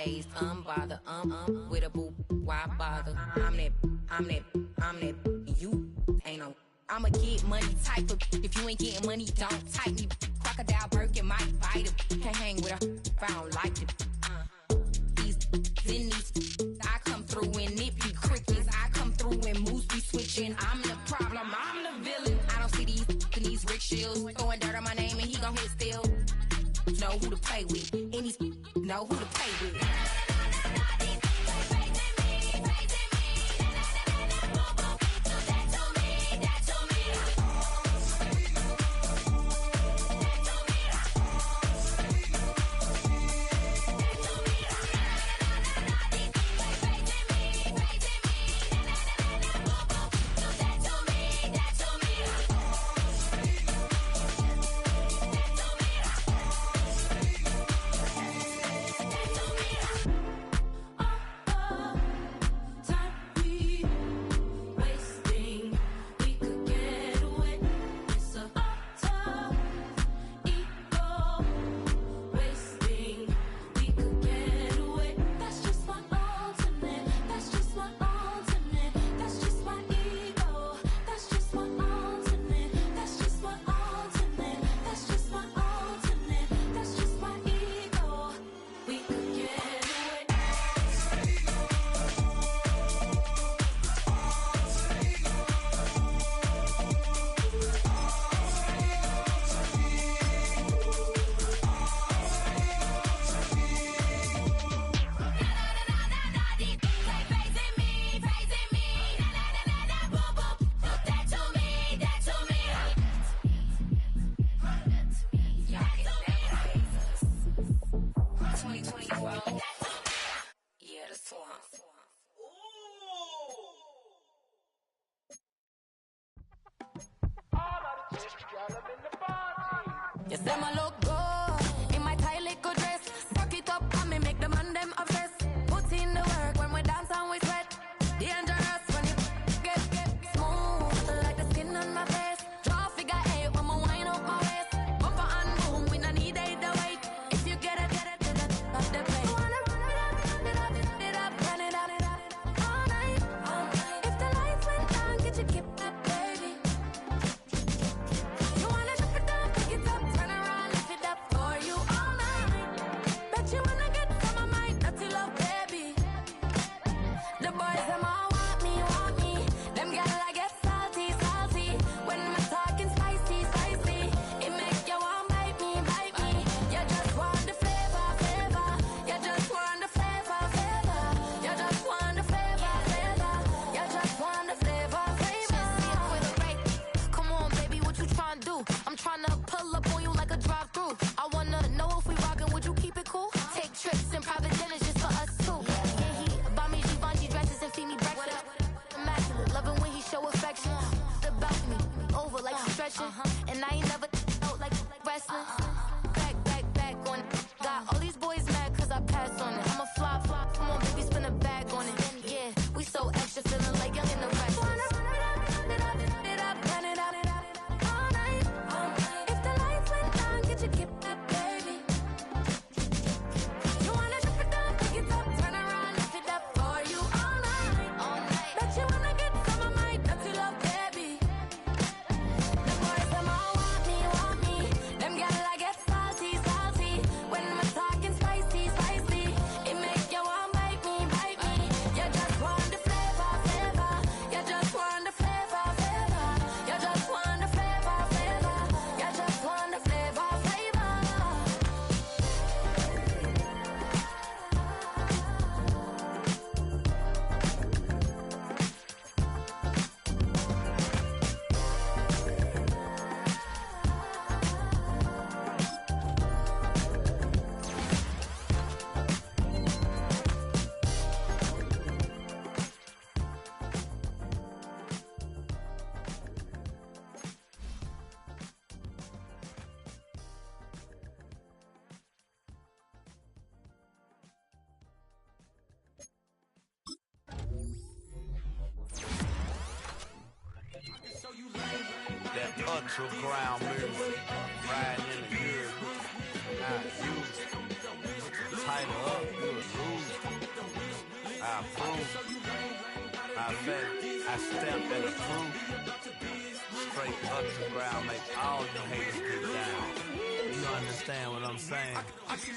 phased, unbothered, with a boo, why bother? I'm that, you ain't no. I'ma get money type of, if you ain't getting money, don't type me. Crocodile Birkin might bite him. Can't hang with her if I don't like it. These in these, I come through and it be crickets. I come through and moves be switching. I'm the problem, I'm the villain. I don't see these rickshaws throwing dirt on my name and he gon' hit still. Know who to play with, and these know who to play with. You say my look good in my tight little dress. Rock it up and me make the man them obsessed. Put in the work when we dance and we sweat. Dangerous when you get smooth like the skin on my face. Draw figure eight when me wind up my waist. Bumper and boom, we no need either wait. If you get it, off the plate. You wanna run it up, run it up, all night. If the lights went down, get your kip up, baby. You wanna drop it down, pick it up, turn around, lift it up for you all night. Bet you wanna get some of my dirty love, baby. The boys them all want me. Them gyal I get salty. When I'm talking spicy. It make you want bite me. You just want the flavor. You just want the flavor. You just want the flavor. You just want the flavor. With a right. Come on, baby, what you tryna do? I'm tryna pull up on you like a drive-through. I wanna know if we rockin', would you keep it cool? Take trips and private dinners just for us two. Yeah, he buy me Givenchy dresses and feed me breakfast. Immaculate, loving when he show affection. About me, over like stretching. And I ain't never out like wrestling. Back on it. Got all these boys mad cause I passed on it. I'm a flop. Come on, baby, spin a bag on it. Yeah, we so extra, feeling like young and the rest. Run it up, all night. If the lights went down, get your kip up, baby. You wanna drop it down, pick it up, turn around, lift it up for you all night. Bet you wanna get some of my dirty love, baby. The boys them all want me. Them gyal I get salty. When I'm talking spicy. It make you want bite me. You just want the flavor. You just want the flavor. You just want the flavor. You just want the flavor. That ultra ground music, riding in the good, not used. Tighten up, you a loser. I approve, I vet, I stamp and approve. Straight up the ground, make all you haters get down. You understand what I'm saying?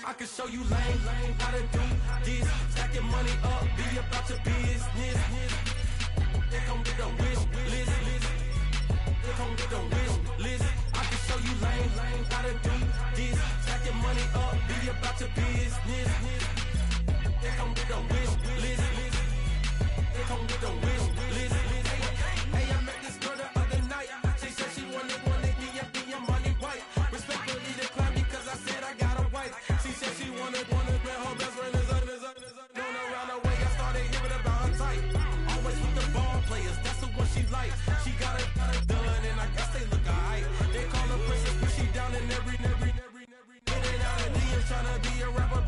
I can show you lame, how to do this. Stacking money up, be about your business. They come with the wish list. They come with the wish list. I can show you lame, how to do this. Stacking money up, be about your business. They come with the wish list. They come with the wish list. Hey, I met this girl the other night. She said she wanted me and money white. Respectfully declined because I said I got a wife. She said she wanted man, her best friend is known around the way. I started hearing about her type. Always with the ball players, that's the one she likes. She got it done, and I guess they look alright. They call her princess, but she down in every. In and out of DMs, tryna be a rapper.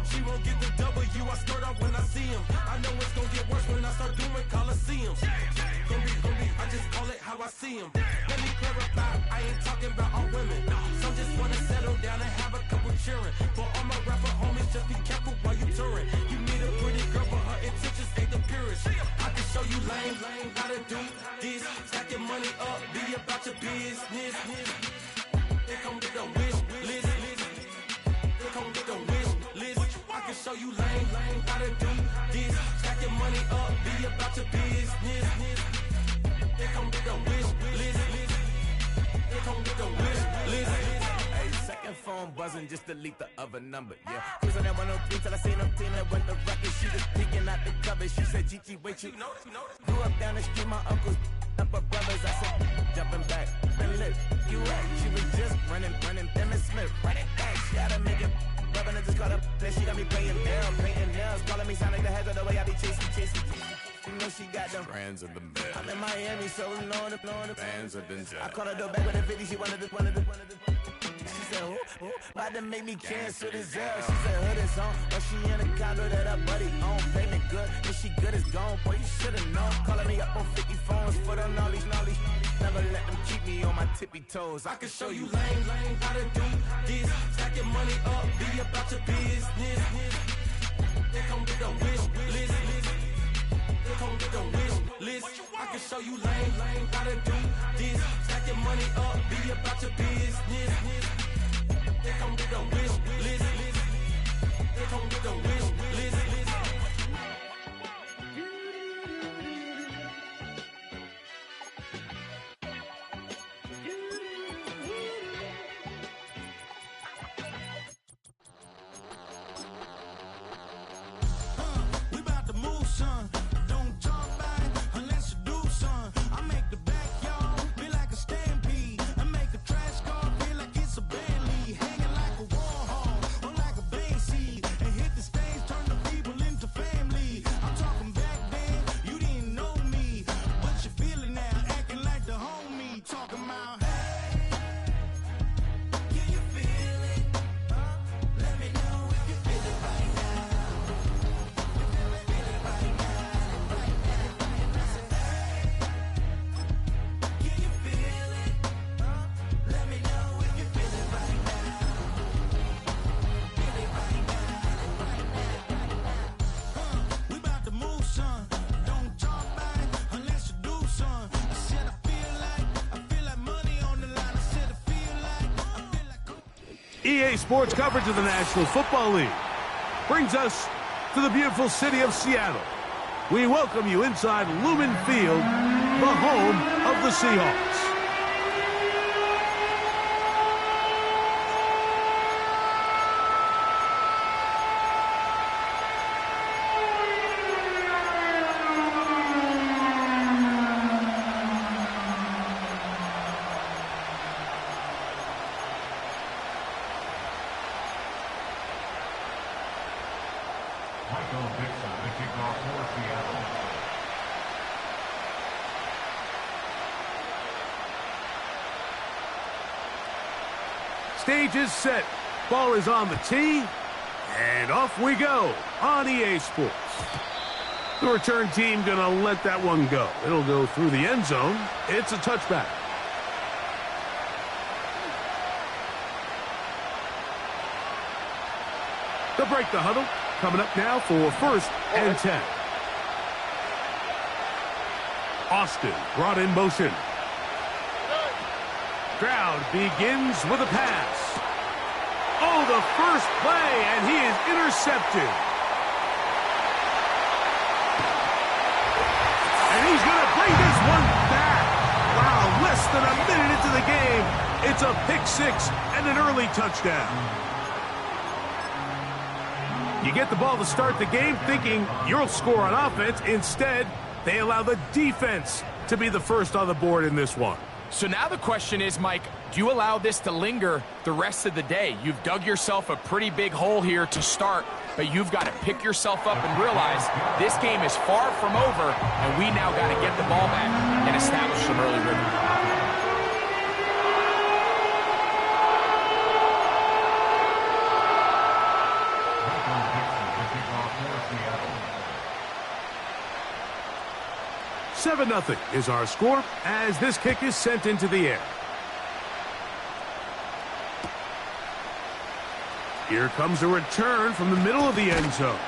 She won't get the W, I skirt off when I see him. I know it's gonna get worse when I start doing Coliseums. Gonna be, I just call it how I see him. Let me clarify, I ain't talking about all women. Some just wanna settle down and have a couple cheering. For all my rapper homies, just be careful while you touring. You need a pretty girl, but her intentions ain't the purest. I can show you lame, how to do this. Stacking money up, be about your business. They come with the wish list. They come with the wish list. I can show you lame, how to do this. Stacking money up, be about your business. They come with the wish list. They come with the wish list. Hey, second phone buzzing, just delete the other number, yeah. Cruising at 103 till I seen them Tina with the record. She was peeking out the cover. She said, Gigi, wait, you grew up down the street, my uncles up her brothers. I said, jumping back, been lit. You right, she was just running, Dennis Smith, running back. She had to make it. Rubbing it, just caught up. Then she got me playing down, painting nails, calling me sound like the heads of the way I be chasing. You know she got them Brands of the mill. I'm in Miami, so blowing the Bands of the I called her door back with a 50, she wanted the. She said, who? About to make me cancel this L. She said, hood is on, but she in a condo that her buddy own. Payment good, if she good is gone, boy, you should've known. Calling me up on 50 phones for the knowledge. Never let them keep me on my tippy toes. I can show you lame, how to do this. Stacking money up, be about your business. They come with the wish list. They come with the wish list. I can show you lame, how to do this. Stacking money up, be about your business. They come with the wish list. They come with the wish list. EA Sports coverage of the National Football League brings us to the beautiful city of Seattle. We welcome you inside Lumen Field, the home of the Seahawks. Stage is set. Ball is on the tee. And off we go on EA Sports. The return team gonna let that one go. It'll go through the end zone. It's a touchback. To break the huddle, coming up now for 1st and 10. Austin brought in motion. Stroud begins with a pass. Oh, the first play, and he is intercepted. And he's going to bring this one back. Wow, less than a minute into the game. It's a pick six and an early touchdown. You get the ball to start the game thinking you'll score on offense. Instead, they allow the defense to be the first on the board in this one. So now the question is, Mike, do you allow this to linger the rest of the day? You've dug yourself a pretty big hole here to start, but you've got to pick yourself up and realize this game is far from over, and we now got to get the ball back and establish some early rhythm. Seven 0 is our score as this kick is sent into the air. Here comes a return from the middle of the end zone.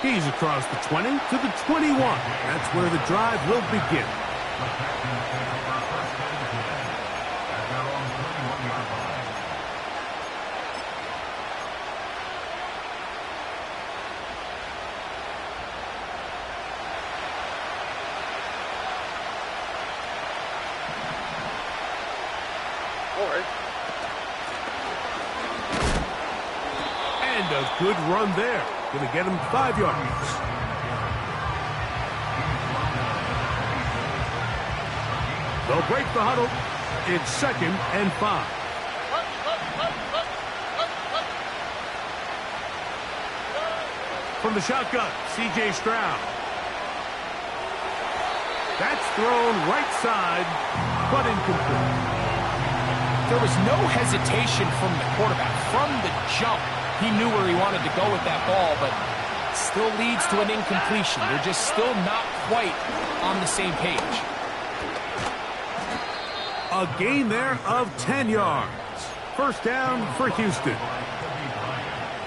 He's across the 20 to the 21. That's where the drive will begin. And a good run there. Going to get him 5 yards. They'll break the huddle. It's 2nd and 5. From the shotgun, C.J. Stroud. That's thrown right side, but incomplete. There was no hesitation from the quarterback. From the jump, he knew where he wanted to go with that ball, but still leads to an incompletion. They're just still not quite on the same page. A gain there of 10 yards. First down for Houston.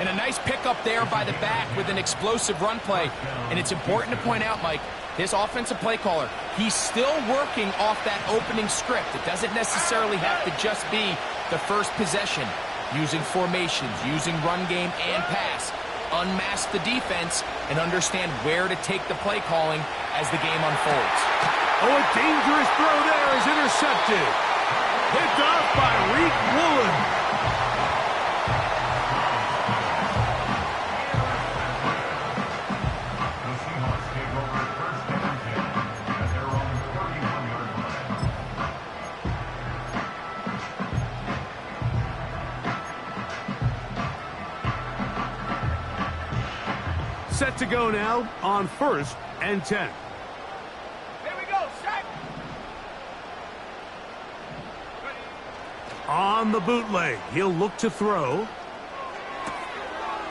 And a nice pickup there by the back with an explosive run play. And it's important to point out, Mike, this offensive play caller, he's still working off that opening script. It doesn't necessarily have to just be the first possession. Using formations, using run game and pass. Unmask the defense and understand where to take the play calling as the game unfolds. Oh, a dangerous throw there is intercepted. Picked off by Reek Woolen. Set to go now on 1st and 10. Here we go, set. On the bootleg, he'll look to throw.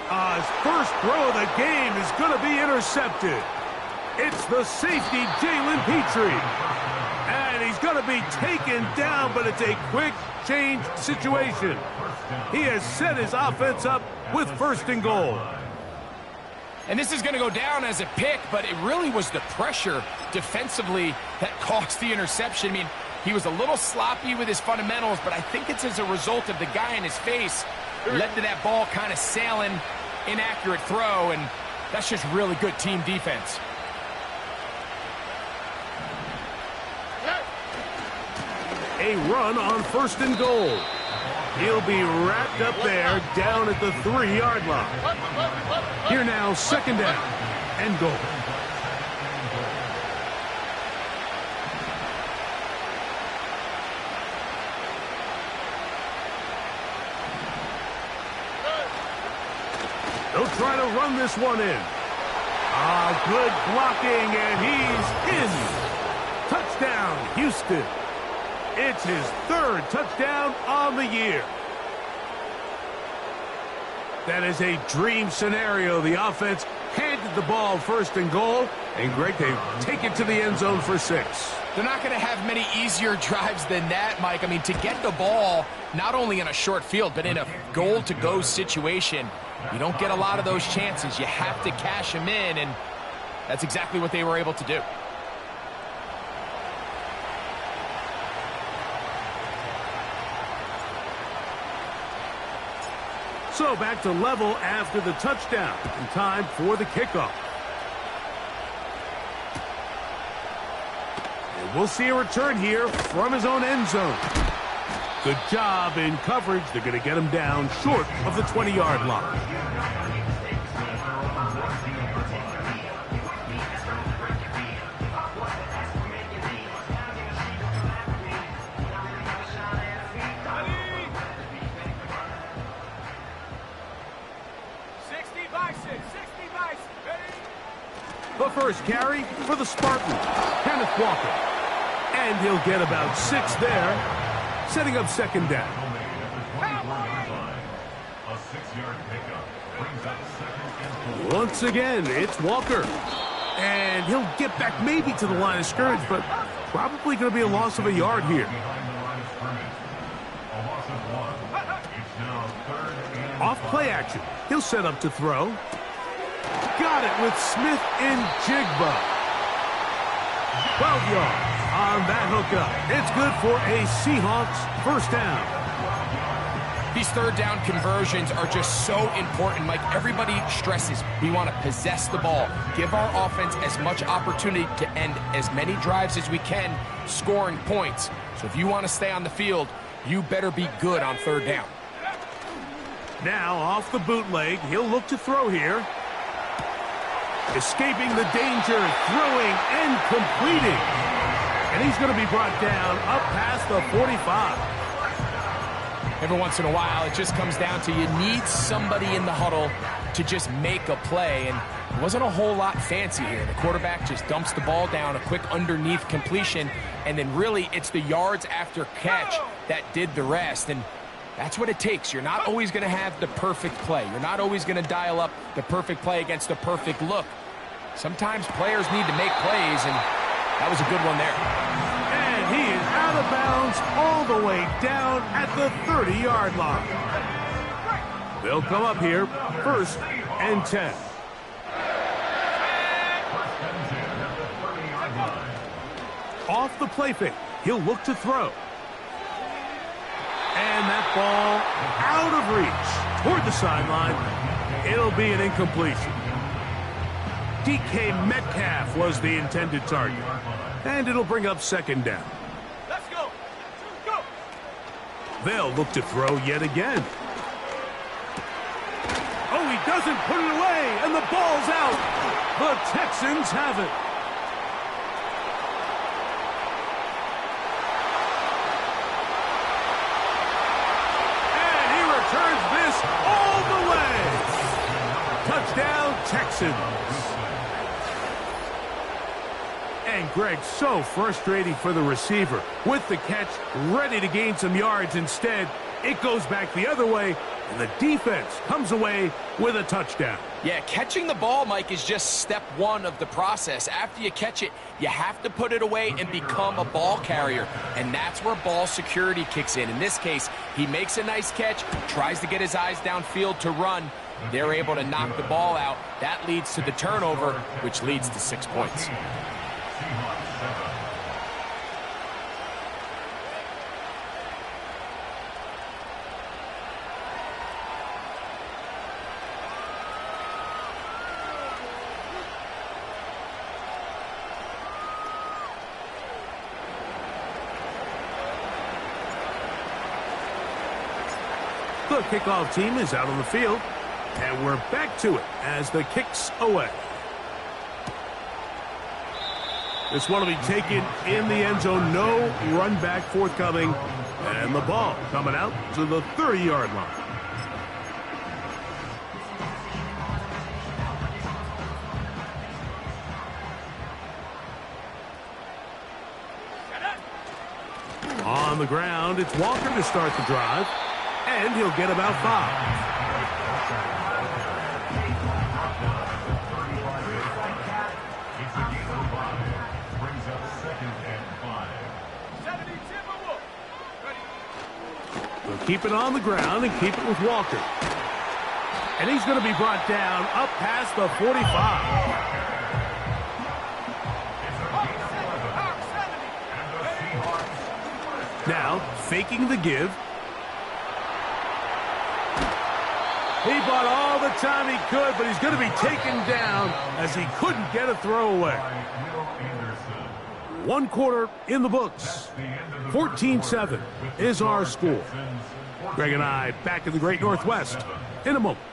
His first throw of the game is going to be intercepted. It's the safety, Jalen Petrie. And he's going to be taken down, but it's a quick change situation. He has set his offense up with 1st and goal. And this is going to go down as a pick, but it really was the pressure defensively that caused the interception. I mean, he was a little sloppy with his fundamentals, but I think it's as a result of the guy in his face led to that ball kind of sailing, inaccurate throw, and that's just really good team defense. A run on 1st and goal. He'll be wrapped up there down at the 3-yard line. Here now, 2nd down and goal. They'll try to run this one in. Good blocking, and he's in. Touchdown, Houston. It's his 3rd touchdown on the year. That is a dream scenario. The offense handed the ball 1st and goal. And Greg, they take it to the end zone for 6. They're not going to have many easier drives than that, Mike. I mean, to get the ball, not only in a short field, but in a goal-to-go situation, you don't get a lot of those chances. You have to cash them in, and that's exactly what they were able to do. So back to level after the touchdown, and time for the kickoff. And we'll see a return here from his own end zone. Good job in coverage. They're going to get him down short of the 20-yard line. The first carry for the Spartans, Kenneth Walker. And he'll get about 6 there, setting up second down. Once again, it's Walker. And he'll get back maybe to the line of scrimmage, but probably going to be a loss of a yard here. Off play action, he'll set up to throw. Got it with Smith and Jigba. 12 yards on that hookup. It's good for a Seahawks first down. These third down conversions are just so important, Mike. Everybody stresses we want to possess the ball, give our offense as much opportunity to end as many drives as we can, scoring points. So if you want to stay on the field, you better be good on third down. Now off the bootleg, he'll look to throw here. Escaping the danger, throwing and completing. And he's going to be brought down up past the 45. Every once in a while, it just comes down to you need somebody in the huddle to just make a play. And it wasn't a whole lot fancy here. The quarterback just dumps the ball down, a quick underneath completion, and then really it's the yards after catch that did the rest. And that's what it takes. You're not always going to have the perfect play. You're not always going to dial up the perfect play against the perfect look. Sometimes players need to make plays, and that was a good one there. And he is out of bounds all the way down at the 30-yard line. They'll come up here, 1st and 10. Off the play fake, he'll look to throw. And that ball out of reach toward the sideline. It'll be an incompletion. DK Metcalf was the intended target. And it'll bring up second down. Let's go. Go. They'll look to throw yet again. Oh, he doesn't put it away, and the ball's out. The Texans have it. Turns this all the way. Touchdown, Texans. And Greg, so frustrating for the receiver. With the catch, ready to gain some yards. Instead, it goes back the other way, and the defense comes away with a touchdown. Yeah, catching the ball, Mike, is just step one of the process. After you catch it, you have to put it away and become a ball carrier. And that's where ball security kicks in. In this case, he makes a nice catch, tries to get his eyes downfield to run. They're able to knock the ball out. That leads to the turnover, which leads to 6 points. The kickoff team is out on the field, and we're back to it as the kick's away. This one will be taken in the end zone. No run back forthcoming, and the ball coming out to the 30-yard line. On the ground, it's Walker to start the drive. And he'll get about 5. keep it on the ground and keep it with Walker. And he's going to be brought down up past the 45. Now, faking the give. He bought all the time he could, but he's going to be taken down as he couldn't get a throwaway. 1 quarter in the books. 14-7 is our score. Greg and I back in the Great Northwest in a moment.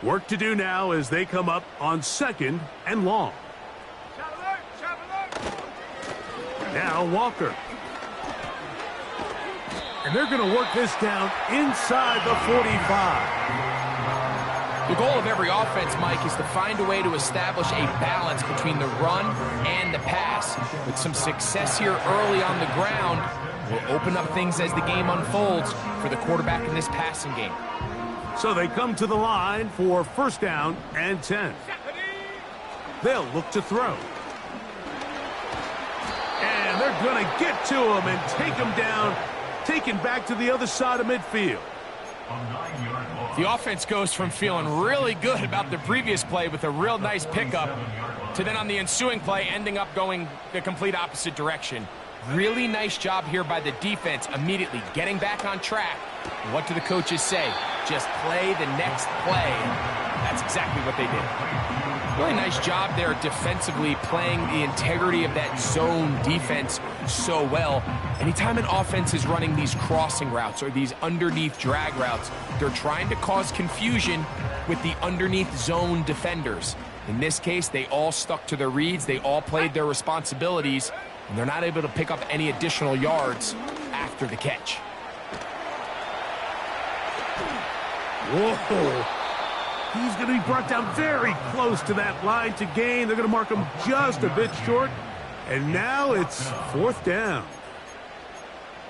Work to do now as they come up on 2nd and long. Now Walker. And they're going to work this down inside the 45. The goal of every offense, Mike, is to find a way to establish a balance between the run and the pass. With some success here early on the ground, will open up things as the game unfolds for the quarterback in this passing game. So they come to the line for 1st down and 10. They'll look to throw. And they're going to get to him and take him down, taken back to the other side of midfield. The offense goes from feeling really good about the previous play with a real nice pickup to then on the ensuing play ending up going the complete opposite direction. Really nice job here by the defense, immediately getting back on track. What do the coaches say? Just play the next play. That's exactly what they did. Really nice job there defensively, playing the integrity of that zone defense so well. Anytime an offense is running these crossing routes or these underneath drag routes, they're trying to cause confusion with the underneath zone defenders. In this case, they all stuck to their reads, they all played their responsibilities, and they're not able to pick up any additional yards after the catch. Whoa. He's going to be brought down very close to that line to gain. They're going to mark him just a bit short. And now it's 4th down.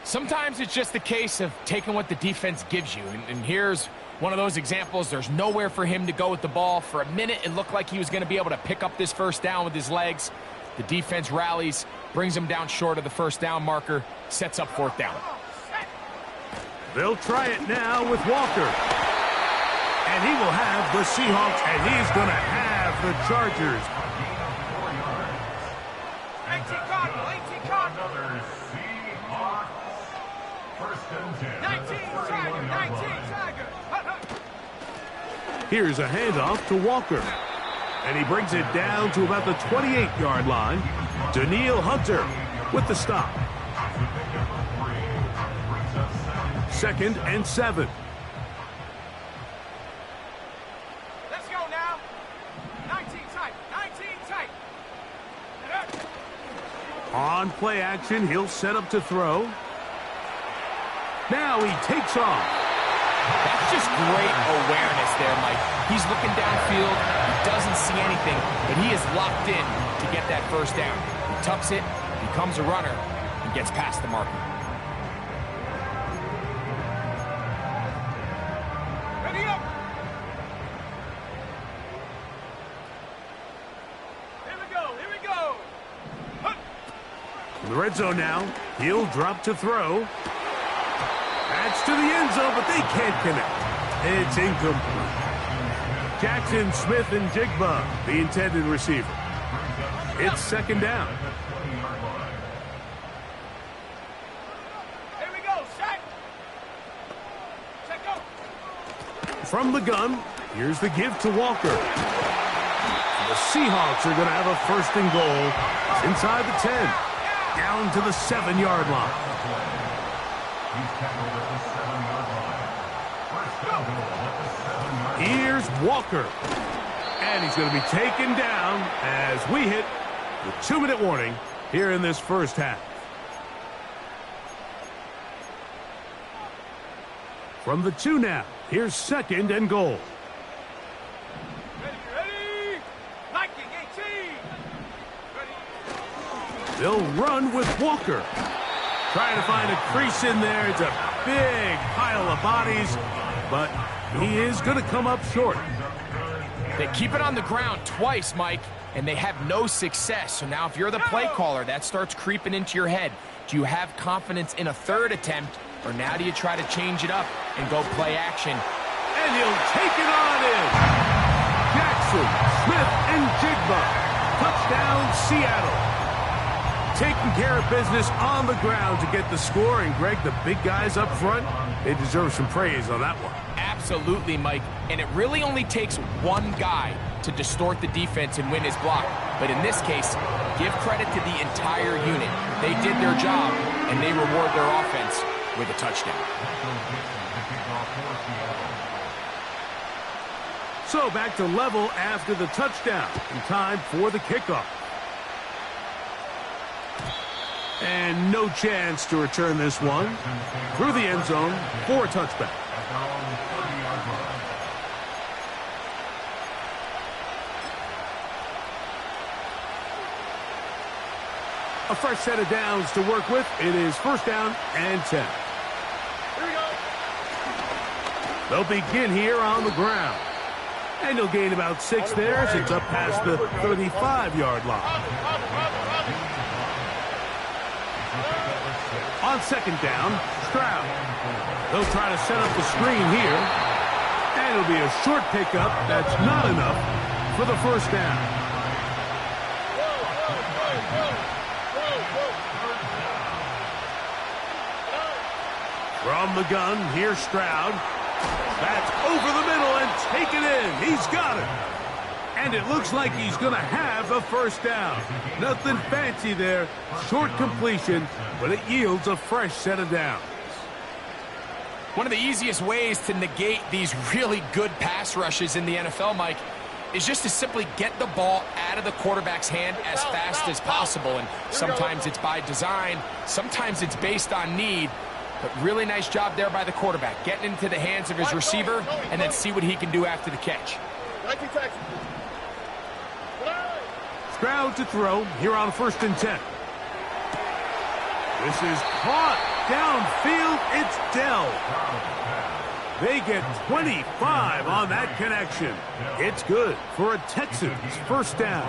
Sometimes it's just a case of taking what the defense gives you. And here's one of those examples. There's nowhere for him to go with the ball. For a minute, it looked like he was going to be able to pick up this 1st down with his legs. The defense rallies, brings him down short of the 1st down marker, sets up 4th down. They'll try it now with Walker. And he will have the Seahawks, and he's going to have the Chargers. 18 Cardinal. 19 Tiger. Here's a handoff to Walker. And he brings it down to about the 28-yard line. Danielle Hunter with the stop. 2nd and 7. Let's go now. 19 tight. On play action, he'll set up to throw. Now he takes off. That's just great awareness there, Mike. He's looking downfield, he doesn't see anything, but he is locked in to get that 1st down. He tucks it, becomes a runner, and gets past the marker. Ready up. Here we go. In the red zone now, he'll drop to throw. That's to the end zone, but they can't connect. It's incomplete. Jackson, Smith, and Jigba, the intended receiver. It's 2nd down. Here we go. Set. Go. From the gun, here's the give to Walker. The Seahawks are going to have a 1st and goal. It's inside the 10, down to the 7-yard line. Here's Walker. And he's going to be taken down as we hit the 2-minute warning here in this 1st half. From the 2 now, here's 2nd and goal. Ready. Liking 18. Ready. They'll run with Walker. Trying to find a crease in there. It's a big pile of bodies, but he is going to come up short. They keep it on the ground twice, Mike, and they have no success. So now if you're the play caller, that starts creeping into your head. Do you have confidence in a third attempt, or now do you try to change it up and go play action? And he'll take it on in. Jackson, Smith, and Jigba. Touchdown, Seattle. Taking care of business on the ground to get the score. And, Greg, the big guys up front, they deserve some praise on that one. Absolutely, Mike. And it really only takes one guy to distort the defense and win his block. But in this case, give credit to the entire unit. They did their job, and they reward their offense with a touchdown. So back to level after the touchdown. In time for the kickoff. And no chance to return this one. Through the end zone for a touchback. A fresh set of downs to work with. It is first down and 10. Here we go. They'll begin here on the ground. And he'll gain about 6 there as it's up past the 35-yard line. On second down, Stroud. They'll try to set up the screen here. And it'll be a short pickup. That's not enough for the first down. From the gun, here's Stroud. That's over the middle and taken in. He's got it. And it looks like he's going to have a first down. Nothing fancy there. Short completion, but it yields a fresh set of downs. One of the easiest ways to negate these really good pass rushes in the NFL, Mike, is just to simply get the ball out of the quarterback's hand as fast as possible. And sometimes it's by design, sometimes it's based on need. But really nice job there by the quarterback, getting into the hands of his receiver and then see what he can do after the catch. Stroud to throw here on first and 10. This is caught downfield. It's Dell. They get 25 on that connection. It's good for a Texans first down.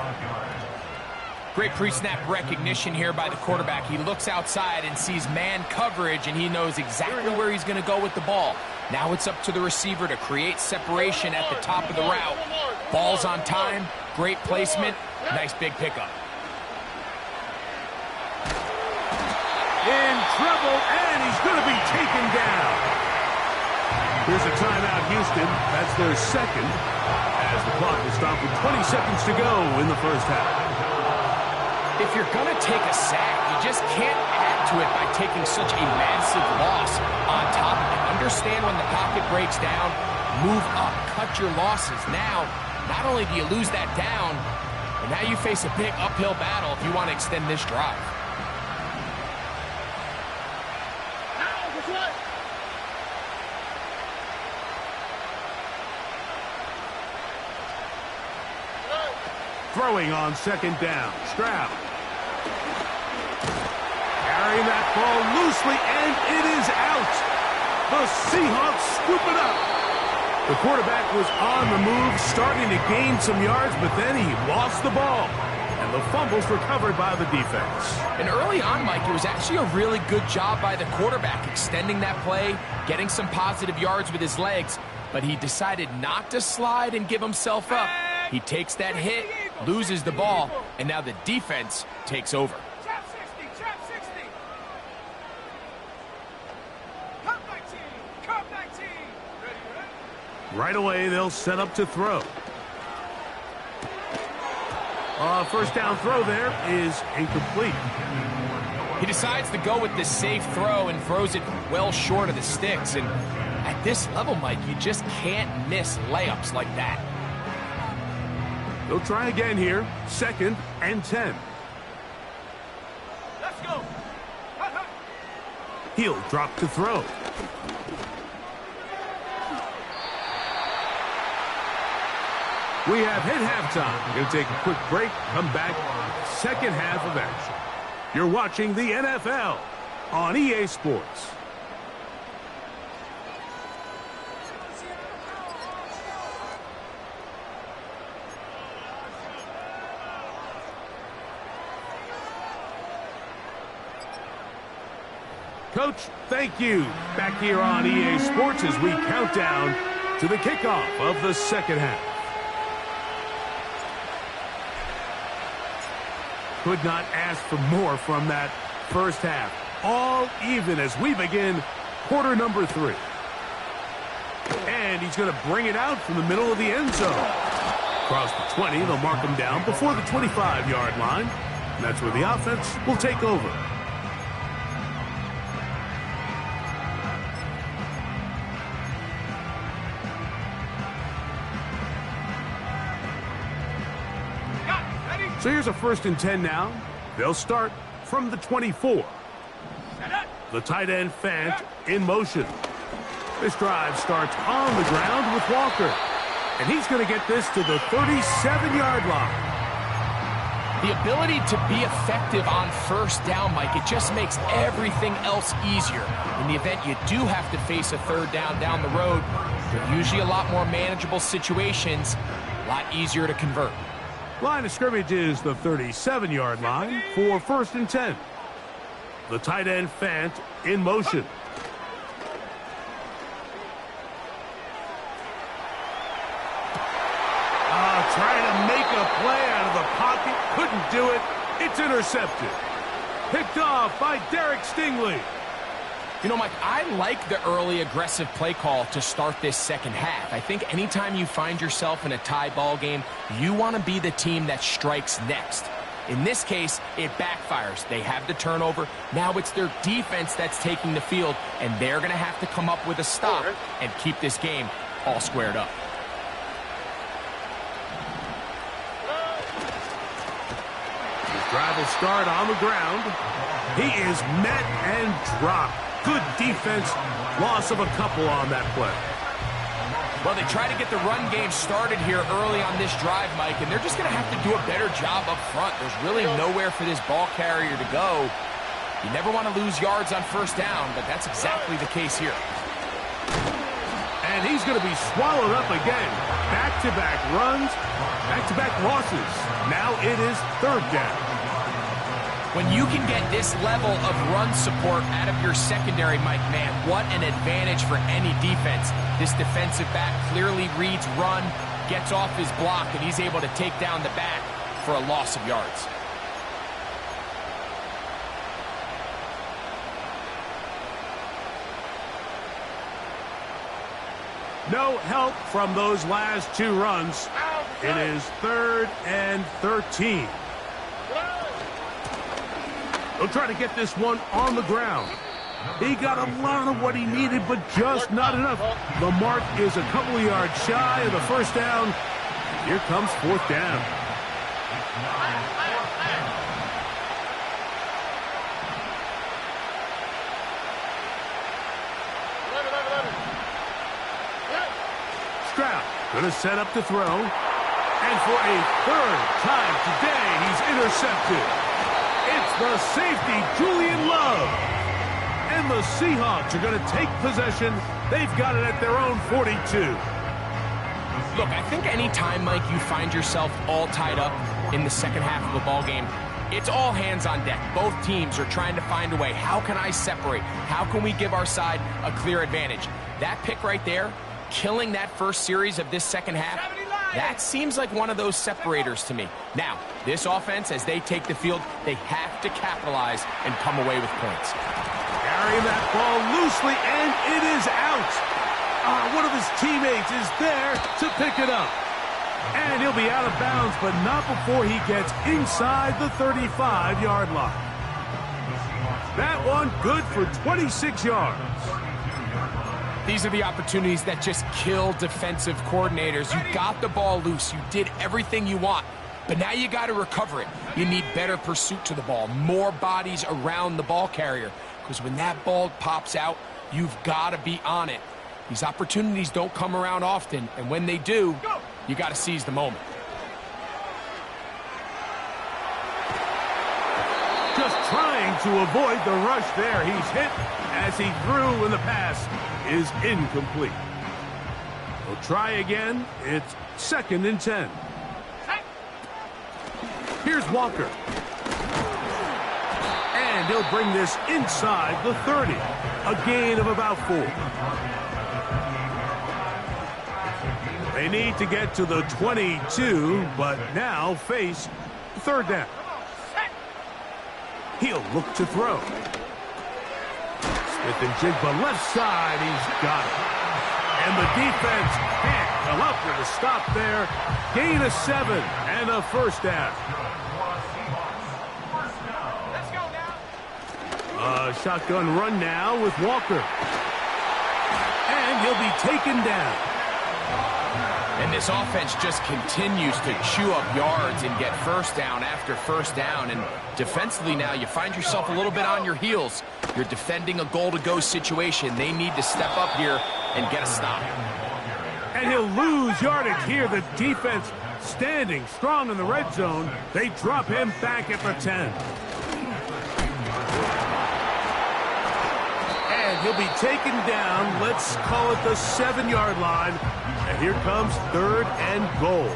Great pre-snap recognition here by the quarterback. He looks outside and sees man coverage, and he knows exactly where he's going to go with the ball. Now it's up to the receiver to create separation at the top of the route. Ball's on time, great placement, nice big pickup. In trouble, and he's going to be taken down. Here's a timeout, Houston. That's their second, as the clock will stop with 20 seconds to go in the first half. If you're going to take a sack, you just can't add to it by taking such a massive loss on top of it. Understand when the pocket breaks down, move up, cut your losses. Now, not only do you lose that down, but now you face a big uphill battle if you want to extend this drive. Throwing on second down, Stroud. Carrying that ball loosely, and it is out. The Seahawks scoop it up. The quarterback was on the move, starting to gain some yards, but then he lost the ball. And the fumble's recovered by the defense. And early on, Mike, it was actually a really good job by the quarterback, extending that play, getting some positive yards with his legs, but he decided not to slide and give himself up. He takes that hit, loses the ball, and now the defense takes over. Trap 60, trap 60. Come 19, come 19. Ready? Right away, they'll set up to throw. First down throw there is incomplete. He decides to go with the safe throw and throws it well short of the sticks. And at this level, Mike, you just can't miss layups like that. They'll try again here. Second and 10. Let's go. He'll drop to throw. We have hit halftime. We're going to take a quick break, come back, second half of action. You're watching the NFL on EA Sports. Coach, thank you. Back here on EA Sports as we count down to the kickoff of the second half. Could not ask for more from that first half. All even as we begin quarter number 3. And he's going to bring it out from the middle of the end zone. Across the 20, they'll mark him down before the 25-yard line. And that's where the offense will take over. So here's a 1st and 10 now. They'll start from the 24. The tight end Fant in motion. This drive starts on the ground with Walker. And he's going to get this to the 37-yard line. The ability to be effective on first down, Mike, it just makes everything else easier. In the event you do have to face a 3rd down the road, they're usually a lot more manageable situations, a lot easier to convert. Line of scrimmage is the 37-yard line for 1st and 10. The tight end Fant in motion. Trying to make a play out of the pocket. Couldn't do it. It's intercepted. Picked off by Derek Stingley. You know, Mike, I like the early aggressive play call to start this second half. I think anytime you find yourself in a tie ball game, you want to be the team that strikes next. In this case, it backfires. They have the turnover. Now it's their defense that's taking the field, and they're going to have to come up with a stop and keep this game all squared up. Drive will start on the ground. He is met and dropped. Good defense. Loss of a couple on that play. Well, they try to get the run game started here early on this drive, Mike, and they're just going to have to do a better job up front. There's really nowhere for this ball carrier to go. You never want to lose yards on first down, but that's exactly the case here. And he's going to be swallowed up again. Back-to-back runs, back-to-back losses. Now it is 3rd down. When you can get this level of run support out of your secondary, Mike, man, what an advantage for any defense. This defensive back clearly reads run, gets off his block, and he's able to take down the back for a loss of yards. No help from those last 2 runs. It is 3rd and 13. They'll try to get this one on the ground. He got a lot of what he needed, but just not enough. The mark is a couple of yards shy of the first down. Here comes 4th down. Stroud going to set up to throw. And for a 3rd time today, he's intercepted. It's the safety, Julian Love. And the Seahawks are going to take possession. They've got it at their own 42. Look, I think any time, Mike, you find yourself all tied up in the second half of a ball game, it's all hands on deck. Both teams are trying to find a way. How can I separate? How can we give our side a clear advantage? That pick right there, killing that first series of this second half, that seems like one of those separators to me. Now, this offense, as they take the field, they have to capitalize and come away with points. Carrying that ball loosely, and it is out. One of his teammates is there to pick it up. And he'll be out of bounds, but not before he gets inside the 35-yard line. That one good for 26 yards. These are the opportunities that just kill defensive coordinators. You got the ball loose. You did everything you want. But now you got to recover it. You need better pursuit to the ball, more bodies around the ball carrier. Because when that ball pops out, you've got to be on it. These opportunities don't come around often, and when they do, you got to seize the moment. Just trying to avoid the rush there. He's hit as he threw, and the pass is incomplete. We'll try again. It's 2nd and 10. Here's Walker. And And he'll bring this inside the 30. A gain of about 4. They need to get to the 22, but now face third down. He'll look to throw. Smith and Jigba left side. He's got it. And the defense can't come up with a stop there. Gain of 7 and a first down. Let's go now. A shotgun run now with Walker. And he'll be taken down. And this offense just continues to chew up yards and get first down after first down. And defensively now, you find yourself a little bit on your heels. You're defending a goal-to-go situation. They need to step up here and get a stop. And he'll lose yardage here. The defense standing strong in the red zone. They drop him back at the 10. And he'll be taken down. Let's call it the 7-yard line. And here comes third and goal.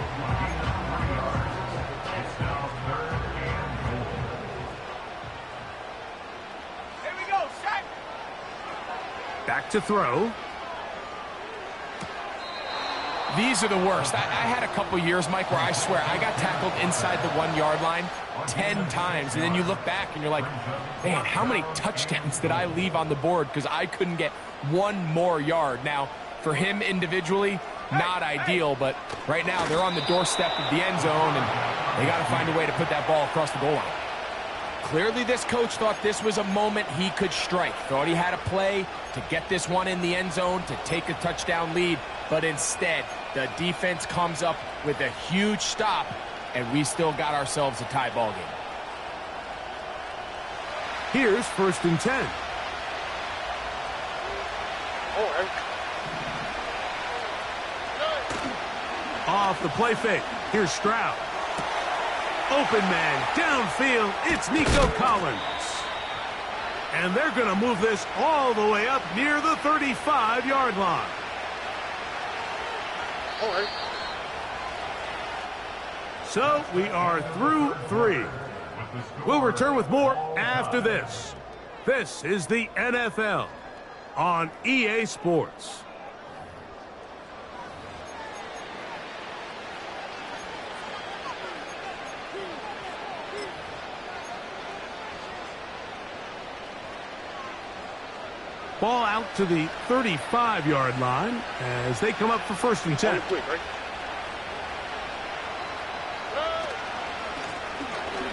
Here we go, set. Back to throw. These are the worst. I had a couple years, Mike, where I swear I got tackled inside the 1-yard line 10 times. And then you look back and you're like, man, how many touchdowns did I leave on the board because I couldn't get one more yard? Now, for him individually, not ideal, but right now they're on the doorstep of the end zone, and they got to find a way to put that ball across the goal line. Clearly this coach thought this was a moment he could strike. Thought he had a play to get this one in the end zone to take a touchdown lead, but instead the defense comes up with a huge stop, and we still got ourselves a tie ball game. Here's first and 10. Off the play fake. Here's Stroud. Open man, downfield. It's Nico Collins. And they're going to move this all the way up near the 35-yard line. All right. So we are through 3. We'll return with more after this. This is the NFL on EA Sports. Ball out to the 35-yard line as they come up for first and 10.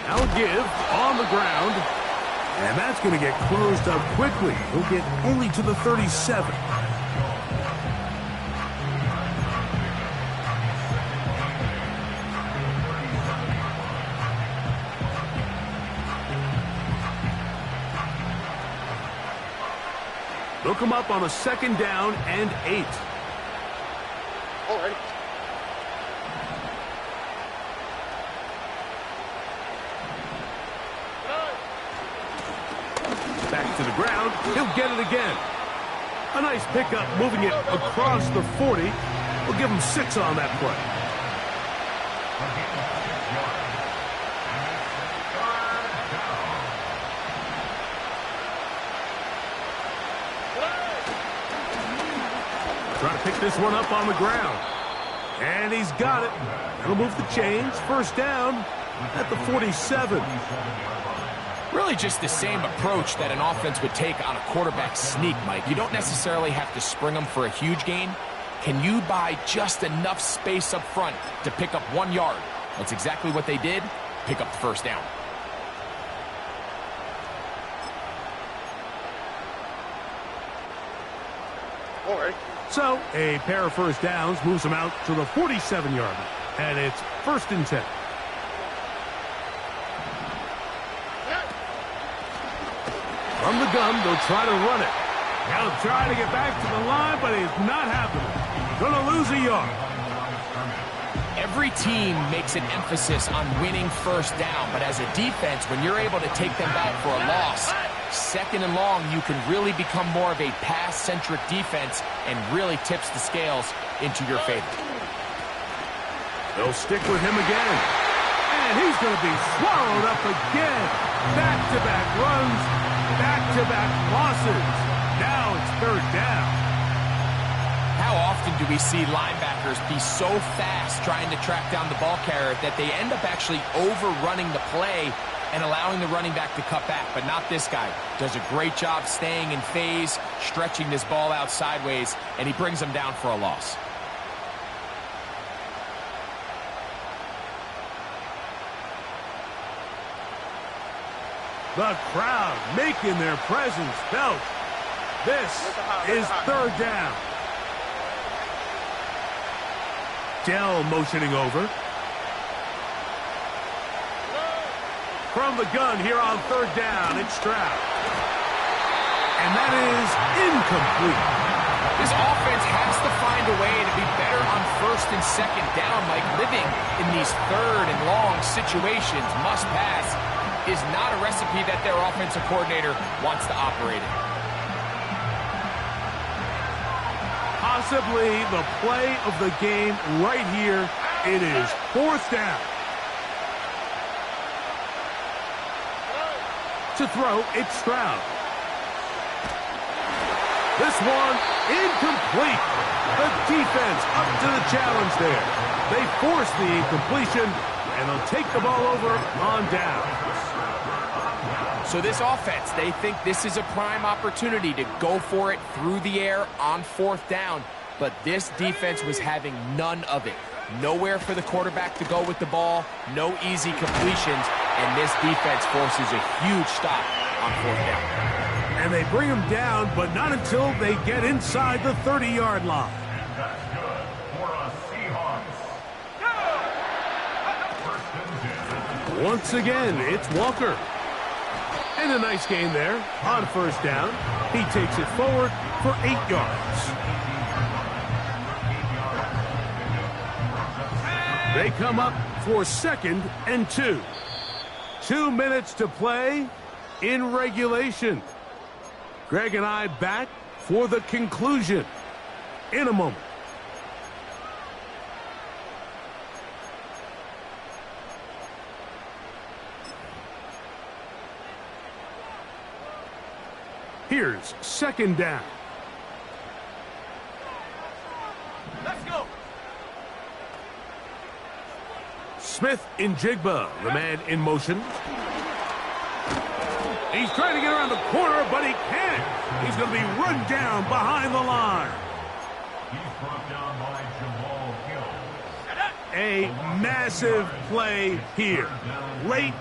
Now give on the ground, and that's going to get closed up quickly. He'll get only to the 37. They'll come up on a second down and 8. All right. Back to the ground. He'll get it again. A nice pickup moving it across the 40. We'll give him 6 on that play. Trying to pick this one up on the ground. And he's got it. That'll move the chains. First down at the 47. Really just the same approach that an offense would take on a quarterback sneak, Mike. You don't necessarily have to spring them for a huge gain. Can you buy just enough space up front to pick up 1 yard? That's exactly what they did. Pick up the first down. All right. So a pair of first downs moves them out to the 47-yard line. And it's first and 10. From the gun, they'll try to run it. They'll try to get back to the line, but it's not happening. Gonna lose a yard. Every team makes an emphasis on winning first down, but as a defense, when you're able to take them back for a loss, second and long, you can really become more of a pass-centric defense and really tips the scales into your favor. They'll stick with him again. And he's going to be swallowed up again. Back to Back-to-back runs, back-to-back losses. Now it's third down. How often do we see linebackers be so fast trying to track down the ball carrier that they end up actually overrunning the play and allowing the running back to cut back? But not this guy. Does a great job staying in phase, stretching this ball out sideways, and he brings them down for a loss. The crowd making their presence felt. This is third down. Dell motioning over. From the gun here on third down, it's Stroud. And that is incomplete. This offense has to find a way to be better on first and second down, Mike. Living in these third and long situations, must pass, is not a recipe that their offensive coordinator wants to operate in. Possibly the play of the game right here. It is fourth down. To throw, it's Stroud. This one incomplete. The defense up to the challenge there. They force the incompletion, and they'll take the ball over on down. So this offense, they think this is a prime opportunity to go for it through the air on fourth down. But this defense was having none of it. Nowhere for the quarterback to go with the ball, no easy completions, and this defense forces a huge stop on fourth down. And they bring him down, but not until they get inside the 30-yard line. Once again, it's Walker. And a nice gain there on first down. He takes it forward for 8 yards. They come up for 2nd and 2. 2 minutes to play in regulation. Greg and I back for the conclusion in a moment. Here's 2nd down. Let's go. Smith in Jigba, the man in motion. He's trying to get around the corner, but he can't. He's going to be run down behind the line. He's brought down by Jamal Hill. A massive play here. Late,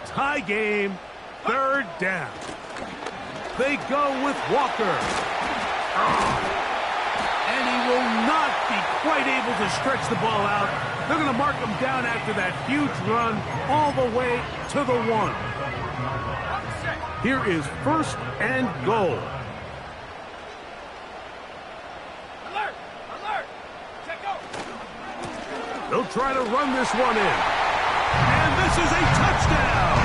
tie game, 3rd down. They go with Walker. And he will not be quite able to stretch the ball out. They're going to mark him down after that huge run all the way to the 1. Here is 1st and goal. Alert! Alert! Check out! They'll try to run this one in. And this is a touchdown!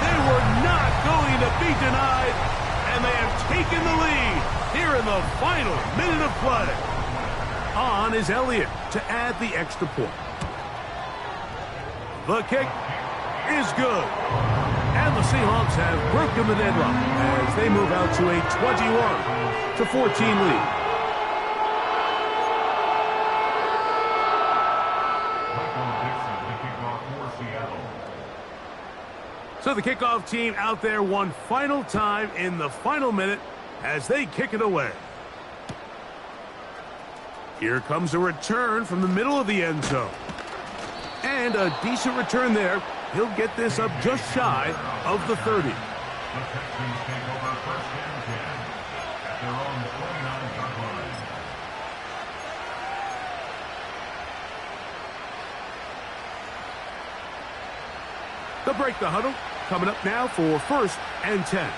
They were not going to be denied, and they have taken the lead here in the final minute of play. On is Elliott to add the extra point. The kick is good. And the Seahawks have broken the deadlock as they move out to a 21-14 lead. So the kickoff team out there one final time in the final minute as they kick it away. Here comes a return from the middle of the end zone. And a decent return there. He'll get this up just shy of the 30. The Texans take over 1st and 10 at their own 29-yard line. They'll break the huddle. Coming up now for 1st and 10.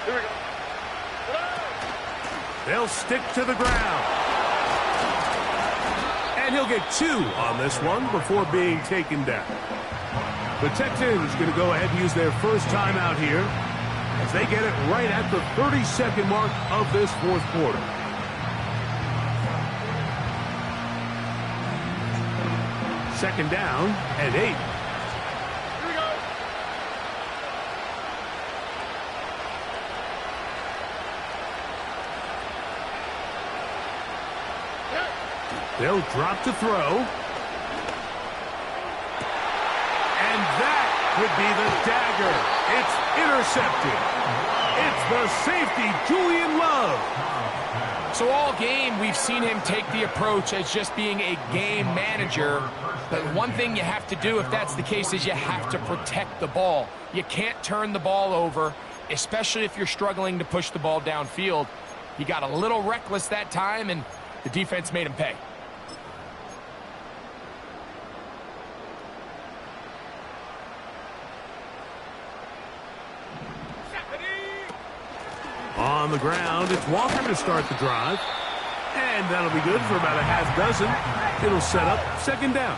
Here we go. They'll stick to the ground. And he'll get 2 on this one before being taken down. The Texans going to go ahead and use their first timeout here as they get it right at the 30-second mark of this 4th quarter. Second down and 8. Here we go. They'll drop to throw. And that would be the dagger. It's intercepted. It's the safety, Julian Love. So all game, we've seen him take the approach as just being a game manager. But one thing you have to do if that's the case is you have to protect the ball. You can't turn the ball over, especially if you're struggling to push the ball downfield. He got a little reckless that time, and the defense made him pay. On the ground, it's Walker to start the drive. And that'll be good for about a half dozen. It'll set up second down.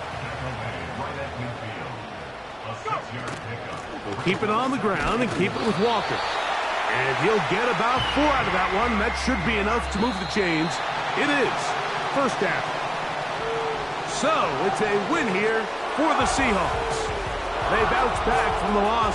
We'll keep it on the ground and keep it with Walker. And he'll get about 4 out of that one. That should be enough to move the chains. It is first down. So it's a win here for the Seahawks. They bounce back from the loss.